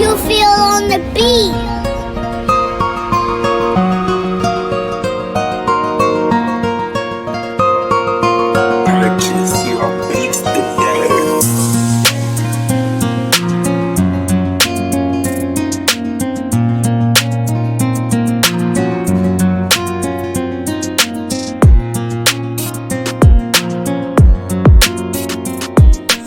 you feel on the beat. Purchase your beats today.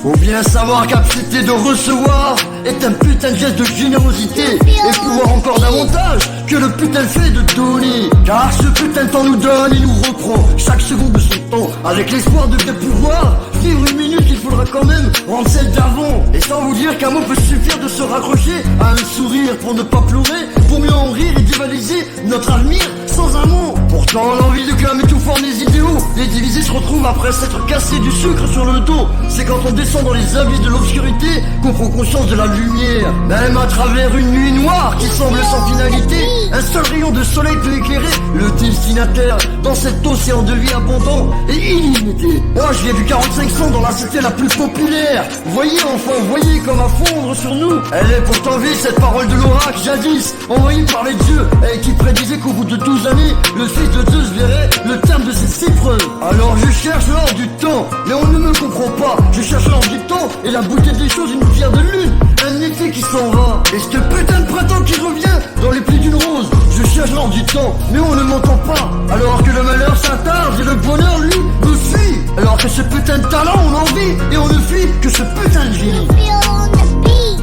Faut bien savoir qu'accepter de recevoir est un putain de geste de générosité, et pouvoir encore davantage que le putain de fait de donner. Car ce putain de temps nous donne et nous reprend chaque seconde de son temps, avec l'espoir de bien pouvoir vivre une minute. Il faudra quand même rendre celle d'avant. Et sans vous dire qu'un mot peut suffire de se raccrocher à un sourire pour ne pas pleurer, pour mieux en rire et dévaliser notre avenir sans un mot. Pourtant l'envie de clamer tout fort les idéaux, les divisés se retrouvent après s'être cassé du sucre sur le dos. C'est quand on descend dans les abysses de l'obscurité qu'on prend conscience de la lumière. Même à travers une nuit noire qui semble sans finalité, un seul rayon de soleil peut éclairer le destinataire dans cet océan de vie abondant et illimité. Moi j'y ai vu 45 cents dans la cité la plus populaire. Voyez enfant, voyez comme à fondre sur nous. Elle est pourtant vie cette parole de l'oracle jadis envoyée par les dieux, et qui prédisait qu'au bout de 12 années le fils de Zeus verrait le terme de ses épreuves. Alors je cherche l'or du temps, mais on ne me comprend pas. Je cherche l'or du temps et la beauté des choses, une pierre de lune, un été qui s'en va, et ce putain de printemps qui revient dans les plis d'une rose. Je cherche l'or du temps, mais on ne m'entend pas. Alors que le malheur s'attarde et le bonheur lui me fuit. Alors que ce putain de talent on en vit, et on ne fuit que ce putain de génie. Feel on the beat.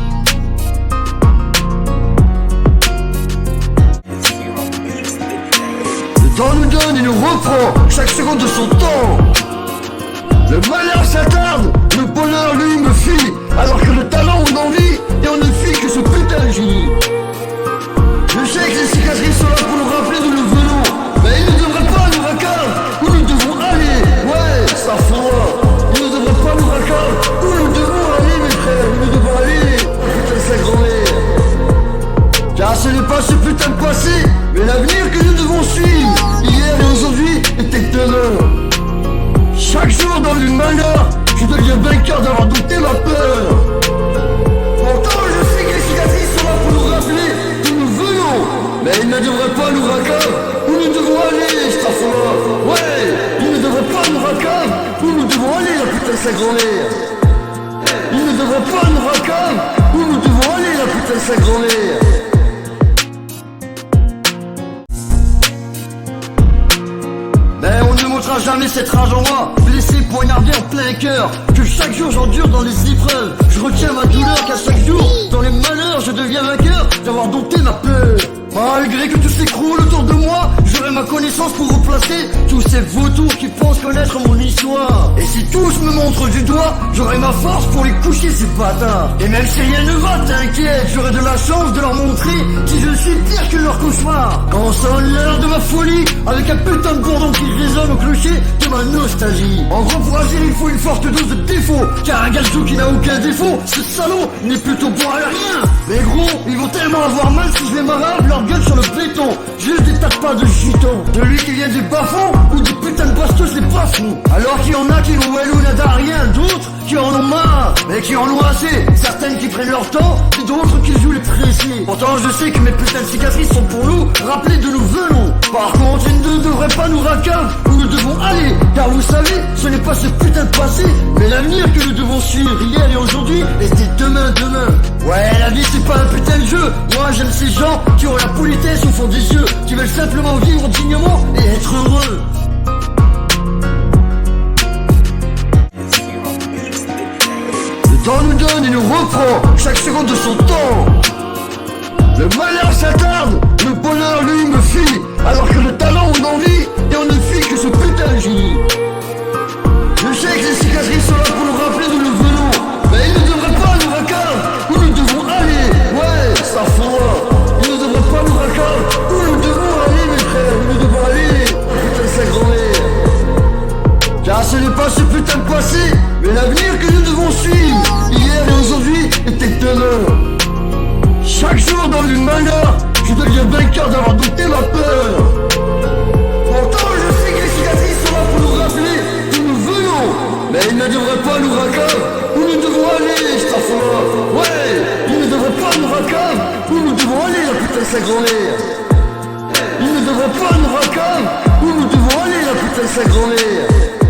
Le temps nous donne et nous reprend chaque seconde de son temps. Le malheur s'attarde, le bonheur lui me fuit. Alors que le talent on en vit, et on ne fuit que ce putain de génie. Je sais que les cicatrices sont là pour nous rappeler d'où nous venons, mais ils ne devraient pas nous raccordre où nous devons aller. Ouais, ça fera. Ils ne devraient pas nous raccordre où nous devons aller, mes frères. Où nous devons aller, putain de sa grand-mère. Car ce n'est pas ce putain de passé, mais l'avenir que nous devons suivre. Hier et aujourd'hui était demain. Chaque jour dans le malheur, je deviens vainqueur d'avoir douté ma peur. Pourtant je sais que les cicatrices sont là pour nous rappeler d'où nous venons, mais ils ne devraient pas nous raccordre où nous devons aller, Stafford. Ouais, ils ne devraient pas nous raccordre où nous devons aller, la putain de sa grand-mère. Ils ne devraient pas nous raccordre où nous devons aller, la putain de sa grand-mère. Mais on ne montrera jamais cette rage en moi, blessé, poignardé en plein cœur, que chaque jour j'endure dans les épreuves. Je retiens ma douleur qu'à chaque jour, dans les malheurs, je deviens vainqueur d'avoir dompté ma peur. Malgré que tout s'écroule autour de moi, j'aurai ma connaissance pour replacer tous ces vautours qui pensent connaître mon histoire. Et si tous me montrent du doigt, j'aurai ma force pour les coucher ces bâtards. Et même si rien ne va, t'inquiète, j'aurai de la chance de leur montrer qui je suis pire que leur cauchemar. Quand sonne l'heure de ma folie, avec un putain de bourdon qui résonne au clocher de ma nostalgie. En gros, pour agir il faut une forte dose de défaut, car un gazou qui n'a aucun défaut, ce salaud n'est plutôt bon à rien. Mais gros, ils vont tellement avoir mal si je les marave leur gueule sur le béton. Je des tape pas de gitans, celui qui vient des bas-fonds ou des putains de bastos les bas-fonds. Alors qu'il y en a qui n'ont ou nada rien, d'autres qui en ont marre, mais qui en ont assez. Certaines qui prennent leur temps, et d'autres qui jouent les pressés. Pourtant je sais que mes putains de cicatrices sont pour nous rappeler de nous venons. Par contre ils ne devraient pas nous raccordre où nous devons aller, car vous savez, ce n'est pas ce putain de passé, mais l'avenir que nous devons suivre. Hier et aujourd'hui, et c'est demain. Ouais, la vie c'est pas un putain de jeu. Moi j'aime ces gens qui ont la politesse au fond des yeux, qui veulent simplement vivre dignement et être heureux. Le temps nous donne et nous reprend chaque seconde de son temps. Le malheur s'attarde, le bonheur lui me fuit. Alors que le talent on en vit, et on ne fuit que ce putain de génie. Je sais que les cicatrices sont là pour nous rappeler d'où nous venons, mais ils ne devraient pas nous raccordre où nous devons aller. Ouais, ça fera. Ils ne devraient pas nous raccordre où nous devons aller, mes frères. Où nous devons aller, putain de sa grand-mère. Car ce n'est pas ce putain de passé, mais l'avenir que nous devons suivre. Hier et aujourd'hui était demain. Chaque jour dans le malheur, je deviens vainqueur d'avoir douté ma peur. Pourtant je sais que les cicatrices sont là pour nous rappeler d'où nous venons, mais ils ne devraient pas nous raccordre sa grand-mère. Il ne devrait pas nous raconter où nous devons aller, la putain de sa grand-mère.